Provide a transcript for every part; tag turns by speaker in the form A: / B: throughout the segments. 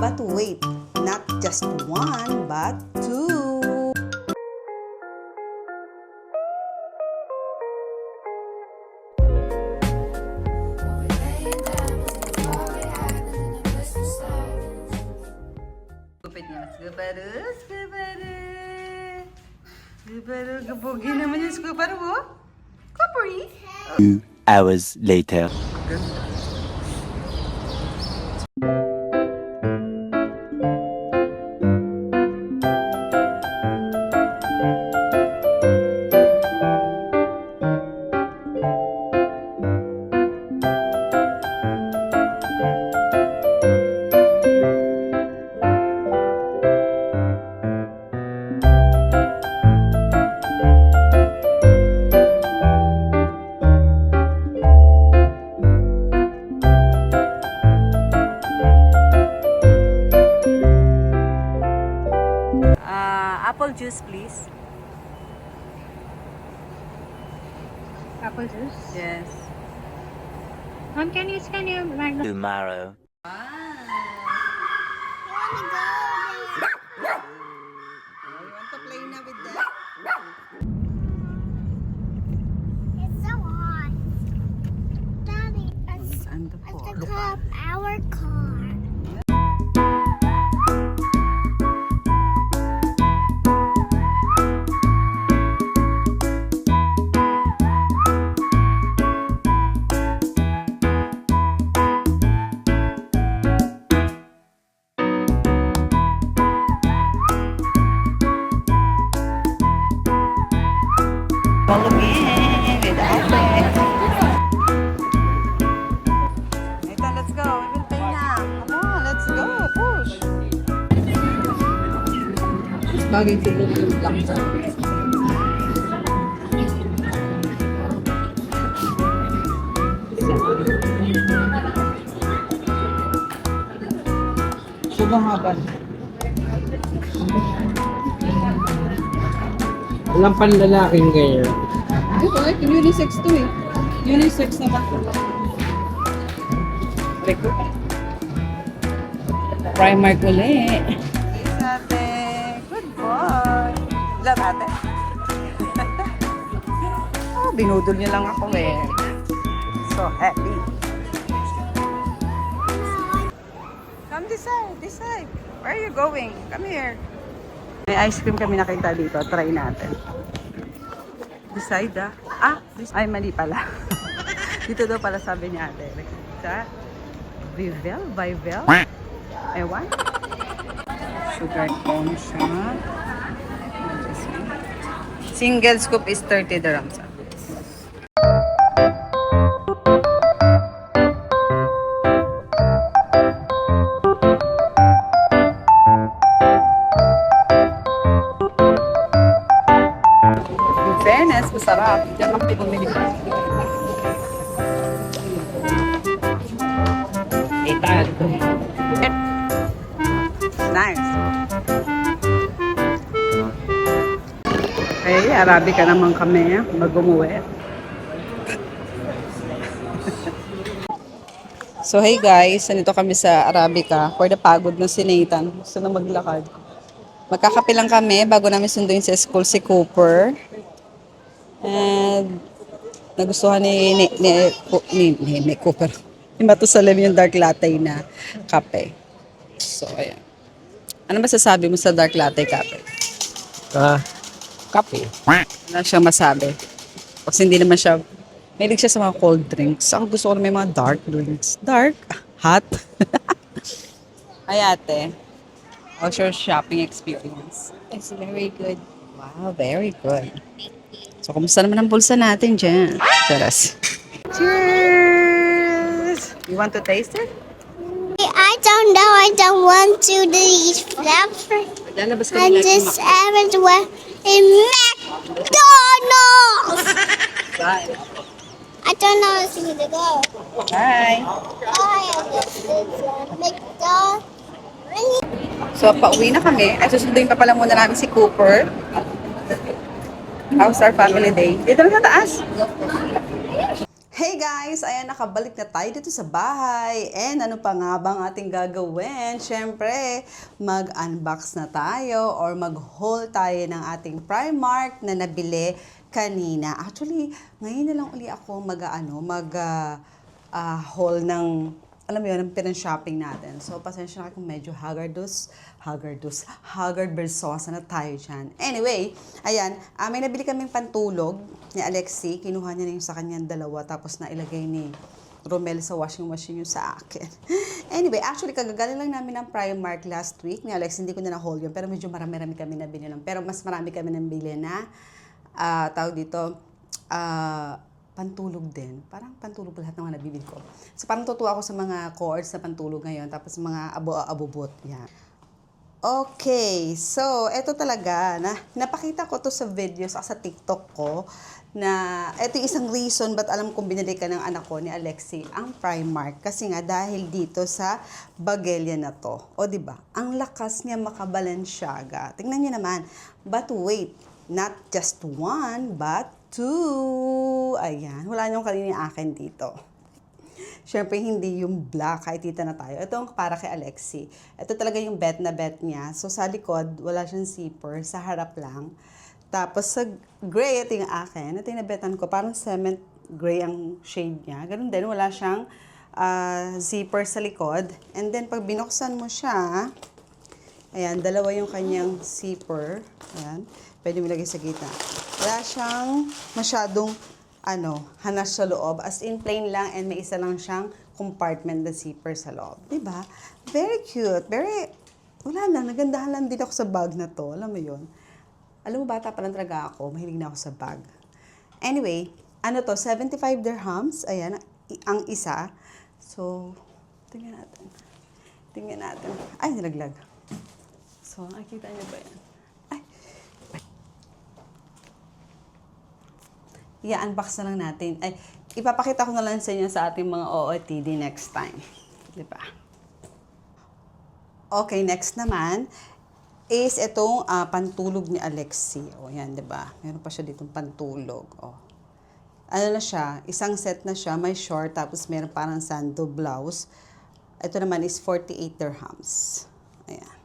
A: But wait, not just one, but two. Gupit niya. Skubaru, skubaru. Skubaru, gabugi naman yung skubaru, oh. Kapuri.
B: 2 hours later.
A: Apple juice, please.
C: Apple juice.
A: Yes.
C: Can you scan your magnet?
B: Tomorrow.
A: You want to play na with that?
D: It's so hot. Daddy,
A: And the
D: let's
A: four.
D: pick up our car.
A: Follow me with Ate. Nathan, let's go. We will pay now. Come on, let's go. Push. Bagay siguro yung black dyan. Subang haban.
E: Walang panlalaking ganyan.
A: Ito eh, unisex to eh. Unisex na ba? Reko.
E: Primark ulit.
A: Yes, ate. Good boy. Love, ate. Oh, binudol niya lang ako eh. So happy. Come this side, this side. Where are you going? Come here. May ice cream kami nakita dito. Try natin. This side ah. Ah, ay mali pala. Dito daw pala sabi ni ate. Sa Vivel? Vivel? Ewan? Sugar cone siya. Single scoop is 30 dirhams. In fairness, masarap. Diyan lang pinumili ko.
E: Itan.
A: Nice. Ay, Arabica naman kami. Mag-umuwi. So, hey guys. Nandito kami sa Arabica. For the pagod na si Nathan. Gusto na maglakad. Magkakape lang kami bago namin sunduin sa school si Cooper. And nagustuhan ni Cooper. Ni Matusalem yung dark latte na kape. So, ayan. Ano masasabi mo sa dark latte kape?
E: Kape.
A: Wala siyang masabi. Kasi hindi naman siya, mahilig siya sa mga cold drinks. Ako gusto ko na may mga dark drinks. Dark? Hot? Ay ate, how's your shopping experience?
C: It's very good.
A: Wow, very good. So, kumusta naman ang bulsa natin dyan? Charas. Cheers! You want to taste it?
D: I don't know. I don't want to these flavor.
A: Lalabas
D: I
A: kami
D: just haven't went in McDonald's.
A: Bye.
D: I don't know where to go.
A: Bye.
D: I just McDonald's.
A: So, pauwi na kami. Ay, susunduin pa pala muna namin si Cooper. How's our family day? Dito na sa taas. Hey guys! Ayan, nakabalik na tayo dito sa bahay. And ano pa nga bang ating gagawin? Siyempre, mag-unbox na tayo or mag-haul tayo ng ating Primark na nabili kanina. Actually, ngayon na lang uli ako haul ng, alam mo yun, ng pinang-shopping natin. So, pasensya na kung medyo haggard bersosa na tayo dyan. Anyway, ayan, may nabili kaming pantulog ni Alexi. Kinuha niya na yung sa kanyang dalawa, tapos nailagay ni Romel sa washing machine yung sa akin. Anyway, actually, kagagaling lang namin ng Primark last week. Ni Alexi, hindi ko na na-haul yun, pero medyo marami-rami kami nabili lang. Pero mas marami kami nabili na, tawag dito, pantulog din. Parang pantulog lahat ng mga nabibili ko. So, parang tutuwa ako sa mga cords na pantulog ngayon, tapos mga abubot. Yan. Okay, so, eto talaga, napakita ko to sa videos, sa TikTok ko, na eto yung isang reason ba't alam kong binili ka ng anak ko ni Alexi ang Primark. Kasi nga, dahil dito sa Baguella na to. O, diba? Ang lakas niya makabalansiaga. Tingnan niyo naman. But wait, not just one, but two. Ayan, wala niyong kanina yung akin dito. Siyempre, hindi yung black, kahit tita na tayo. Ito ang para kay Alexi. Ito talaga yung bet na bet niya. So, sa likod, wala siyang zipper. Sa harap lang. Tapos, sa gray, ito yung akin. Ito yung nabetan ko. Parang cement gray ang shade niya. Ganun din, wala siyang zipper sa likod. And then, pag binuksan mo siya, ayan, dalawa yung kanyang zipper. Ayan, pwede mo lagay sa gitna. Wala siyang masyadong hanas sa loob. As in, plain lang and may isa lang siyang compartment na zipper sa loob. Diba? Very cute. Wala lang. Nagandahan lang din ako sa bag na to. Alam mo yun? Alam mo, bata pa lang talaga ako. Mahilig na ako sa bag. Anyway, 75 dirhams. Ayan, ang isa. So, tingnan natin. Ay, nilaglag. So, nakikita niyo ba yan? I-unbox na lang natin. Ay, ipapakita ko na lang sa inyo sa ating mga OOTD next time. Diba? Okay, next naman is itong pantulog ni Alexi. O, yan, diba? Meron pa siya ditong pantulog. O. Ano na siya? Isang set na siya. May short, tapos meron parang sando blouse. Ito naman is 48 dirhams. Ayan.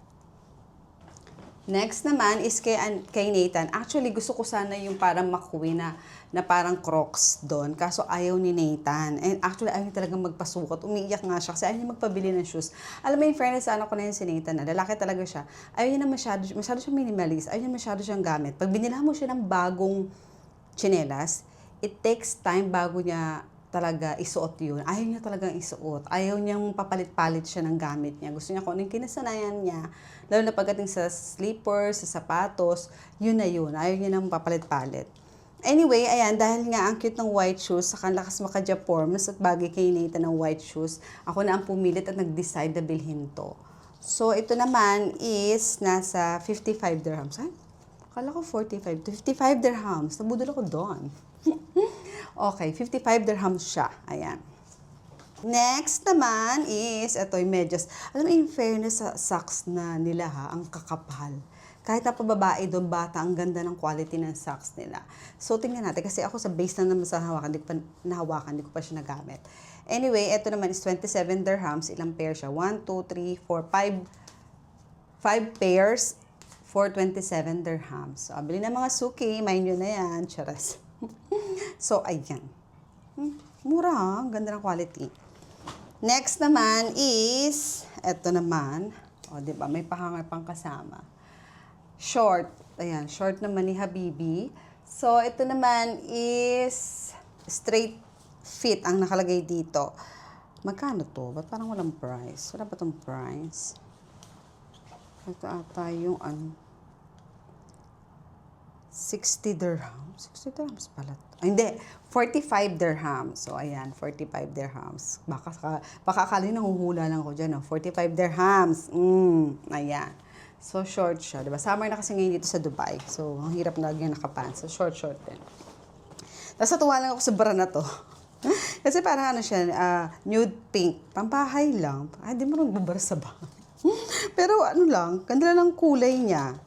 A: Next naman is kay Nathan. Actually, gusto ko sana yung parang McQueen na parang Crocs doon. Kaso ayaw ni Nathan. And actually, ayaw niya talagang magpasukot. Umiiyak nga siya kasi ayaw niya magpabili ng shoes. Alam mo, in fairness, ano ko na yun si Nathan, lalaki talaga siya. Ayaw niya na masyado siyang minimalist. Ayaw niya masyado siyang gamit. Pag binila mo siya ng bagong tsinelas, it takes time bago niya talaga isuot yun. Ayaw niya talagang isuot. Ayaw niyang papalit-palit siya ng gamit niya. Gusto niya kung anong kinasanayan niya, lalo na pagdating sa slippers, sa sapatos, yun na yun. Ayaw niya nang papalit-palit. Anyway, ayan, dahil nga ang cute ng white shoes, saka lakas maka-Japorms at bagay kay Nathan ng white shoes, ako na ang pumilit at nag-decide na bilhin to. So, ito naman is nasa 55 dirhams. Ay, akala ko 45. 55 dirhams. Nabudol ako doon. Okay, 55 dirhams siya. Ayan. Next naman is, ito yung medyas. Alam mo, in fairness sa socks na nila ang kakapal. Kahit na pababae doon, bata, ang ganda ng quality ng socks nila. So, tingnan natin. Kasi ako sa base na naman sa hawakan, hindi ko pa siya nagamit. Anyway, ito naman is 27 dirhams. Ilang pair siya? 1, 2, 3, 4, 5 pairs for 27 dirhams. So, bili na mga suki. Mind nyo na yan. Charas. So, ayan. Mura, ang ganda ng quality. Next naman is, eto naman, diba, may pahangar pang kasama. Short. Ayan, short naman ni Habibi. So, ito naman is straight fit ang nakalagay dito. Magkano to? Ba't parang walang price? Wala ba tong price? Ito ata yung 60 dirhams. 60 dirhams pala. Ay, hindi. 45 dirhams. So, ayan. 45 dirhams. Baka akala nyo nahuhula lang ako dyan. 45 dirhams. Ayan. So, short siya. Diba? Summer na kasi ngayon dito sa Dubai. So, ang hirap na lagyan nakapants. So, short din. Tapos, natuwa lang ako sa bra na to. Kasi parang siya, nude pink. Pampahay lang. Ay, di mo nang babara sa bahay. Pero ganda lang ng kulay niya.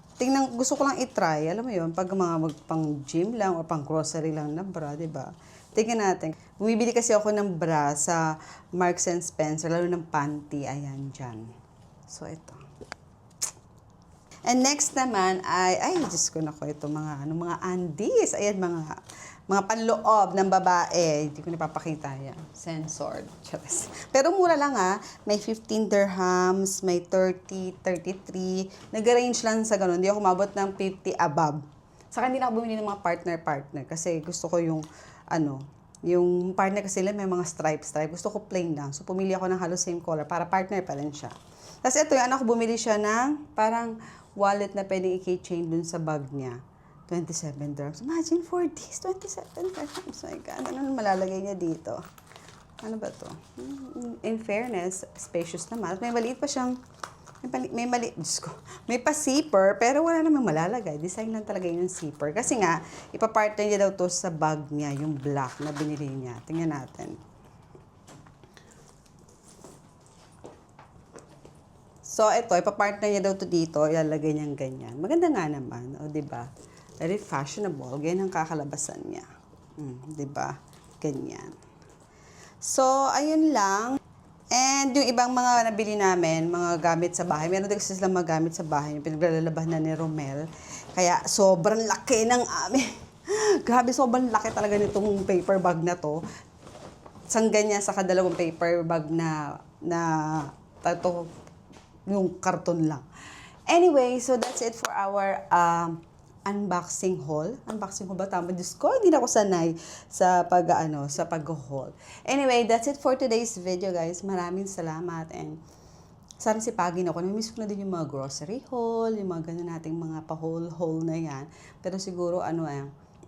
A: gusto ko lang i-try, alam mo yun, pag mga pang gym lang o pang grocery lang na bra, di ba? Tingnan natin. Bumibili kasi ako ng bra sa Marks and Spencer, lalo ng panty, ayan, dyan. So, ito. And next naman ay Diyos ko na ko, ito mga undies. Ayan, mga panloob ng babae. Hindi ko napapakita yan. Censored. Charis. Pero mura lang May 15 dirhams, may 30, 33. Nag-range lang sa ganun. Hindi ako umabot ng 50 above. Saka hindi na ako bumili ng mga partner. Kasi gusto ko yung yung partner kasi may mga stripe. Gusto ko plain lang. So, pumili ako ng halos same color para partner pa rin siya. Tapos ito, yung anak ko bumili siya ng parang wallet na pwedeng i-keychain dun sa bag niya. 27 dirhams. Imagine, for this, 27 dirhams. Oh my God, ano malalagay niya dito? Ano ba to? In fairness, spacious naman. May maliit pa siyang, may pa-zipper, pero wala namang malalagay. Design lang talaga yung zipper. Kasi nga, ipapartner niya daw to sa bag niya, yung black na binili niya. Tingnan natin. So, ito, ipapartner niya daw to dito, ilalagay niyang ganyan. Maganda nga naman, o, diba? Very fashionable. Ganyan ang kakalabasan niya. Diba? Ganyan. So, ayun lang. And yung ibang mga nabili namin, mga gamit sa bahay, meron din kasi silang mga gamit sa bahay, yung pinaglalalaban na ni Romel. Kaya sobrang laki ng amin. Grabe, sobrang laki talaga nitong paper bag na to. Sangga niya sa kadalawang paper bag na yung karton lang. Anyway, so that's it for our unboxing haul. Unboxing haul ba tama? Diyos ko, hindi na ako sanay sa pag-haul. Anyway, that's it for today's video, guys. Maraming salamat and sana sipagin ako. Namiss ko na din yung mga grocery haul, yung mga ganun nating mga pa-haul na yan. Pero siguro,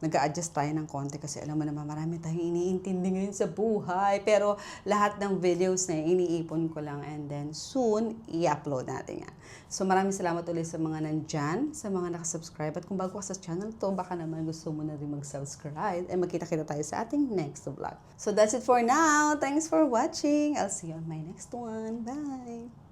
A: nag-a-adjust tayo ng konti kasi alam mo naman marami tayong iniintindi ngayon sa buhay. Pero lahat ng videos na iniipon ko lang and then soon, i-upload natin yan. So maraming salamat ulit sa mga nandyan, sa mga nakasubscribe. At kung bago ka sa channel to, baka naman gusto mo na rin mag-subscribe. And magkita-kita tayo sa ating next vlog. So that's it for now. Thanks for watching. I'll see you on my next one. Bye!